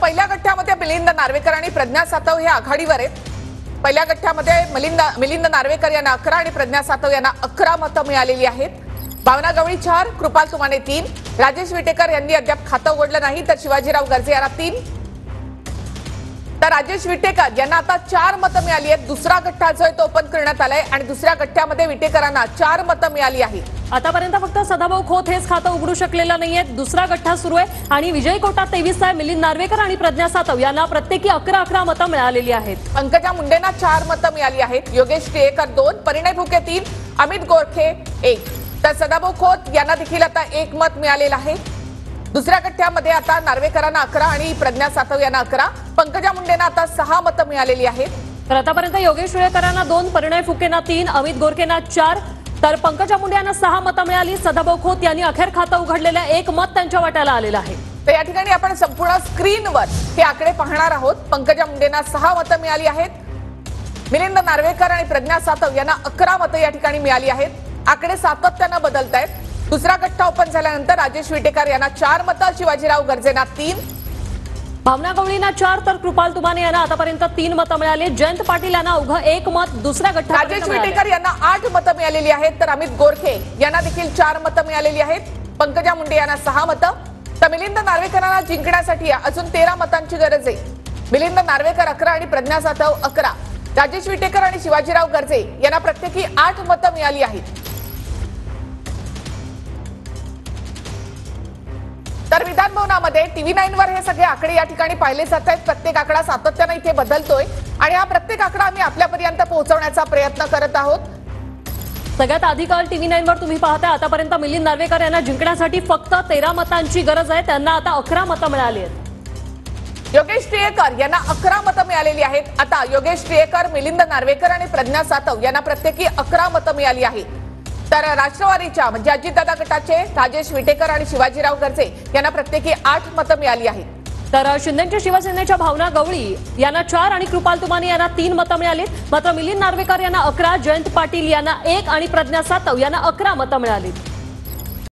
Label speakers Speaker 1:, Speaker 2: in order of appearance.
Speaker 1: पहिल्या गठ्ठ्यामध्ये मिलिंद नार्वेकर आणि प्रज्ञा सातव हे आघाडीवर आहेत। पहिल्या गठ्ठ्यामध्ये मिलिंद नार्वेकर यांना 11 आणि प्रज्ञा सातव यांना 11 मतं मिळालेली आहेत। भावना गवळी 4, कृपाल तुमाने 3, राजेश विटेकर यांनी अद्याप खातं उघडलं नाही, तर शिवाजीराव गर्जे यांना 3, तर राजेश विटेकर यांना आता 4 मतं मिळाली आहेत। दुसरा गठ्ठा जो आहे तो ओपन करण्यात आलाय आणि दुसऱ्या गठ्ठ्यामध्ये विटेकरांना 4 मतं मिळाली आहेत।
Speaker 2: आतापर्यंत फक्त सदाभाऊ खोत हेच खातं उघडू शकलेला नाहीये। दुसरा गठ्ठा सुरू आहे आणि विजय कोटा 23 आहे। मिलिंद नार्वेकर आणि प्रज्ञा सातव यांना प्रत्येकी 11 मतं मिळालेली आहेत।
Speaker 1: पंकजा मुंडेंना 4 मतं मिळाली आहेत। योगेश टिळेकर 2, परिणय फुके 3, अमित गोरखे 1, तर सदाभाऊ खोत यांना देखील आता 1 मत मिळालेलं आहे। दुसऱ्या गठ्ठ्यामध्ये आता नार्वेकरांना 11 आणि प्रज्ञा सातव यांना 11, पंकजा मुंडेंना आता 6 मतं मिळालेली आहेत।
Speaker 2: तर आतापर्यंत योगेश टिळेकरांना 2, परिणय फुकेंना 3, अमित गोरखेंना 4, तर पंकजा मुंडे यांना 6 मतं मिळाली। सदाभाऊ खोत यांनी अखेर खातं उघडलेल्या 1 मत त्यांच्या वाट्याला आलेलं आहे।
Speaker 1: तर या ठिकाणी आपण संपूर्ण स्क्रीनवर हे आकडे पाहणार आहोत। पंकजा मुंडेंना 6 मतं मिळाली आहेत। मिलिंद नार्वेकर आणि प्रज्ञा सातव यांना 11 मतं या ठिकाणी मिळाली आहेत। आकडे सातत्यानं बदलत आहेत। दुसरा गठ्ठा ओपन झाल्यानंतर राजेश विटेकर यांना 4 मतं, शिवाजीराव गर्जेंना 3,
Speaker 2: भावना गवळींना 4, तर कृपाल तुमाने यांना आतापर्यंत 3 मतं मिळाली। जयंत पाटील यांना अवघं 1 मत दुसऱ्या गठ्ठ्यात
Speaker 1: राजेश विटेकर यांना 8 मतं मिळालेली आहेत, तर अमित गोरखे यांना देखील 4 मतं मिळालेली आहेत। पंकजा मुंडे यांना 6 मतं, तर मिलिंद नार्वेकरांना जिंकण्यासाठी अजून 13 मतांची गरज आहे। मिलिंद नार्वेकर 11 आणि प्रज्ञा सातव 11, राजेश विटेकर आणि शिवाजीराव गर्जे यांना प्रत्येकी 8 मतं मिळाली आहेत। तर विधान भवनामध्ये TV9 वर हे सगळे आकडे या ठिकाणी पाहिले जात आहेत। प्रत्येक आकडा सातत्याने इथे बदलतोय आणि हा प्रत्येक आकडा आम्ही आपल्यापर्यंत पोहोचवण्याचा प्रयत्न करत आहोत।
Speaker 2: सगळ्यात आधी काल TV9 वर तुम्ही पाहताय आतापर्यंत मिलिंद नार्वेकर यांना जिंकण्यासाठी फक्त 13 मतांची गरज आहे। त्यांना आता 11 मतं मिळाली आहेत।
Speaker 1: योगेश टिळेकर यांना 11 मतं मिळालेली आहेत। आता योगेश टिळेकर, मिलिंद नार्वेकर आणि प्रज्ञा सातव यांना प्रत्येकी 11 मतं मिळाली आहेत। तर राष्ट्रवादीच्या म्हणजे अजितदादा गटाचे राजेश विटेकर आणि शिवाजीराव गर्जे यांना प्रत्येकी 8 मतं मिळाली आहेत।
Speaker 2: तर शिंदेच्या शिवसेनेच्या भावना गवळी यांना 4 आणि कृपाल तुमाने यांना 3 मतं मिळाली। मात्र मिलिंद नार्वेकर यांना 11, जयंत पाटील यांना 1 आणि प्रज्ञा सातव यांना 11 मतं मिळाली।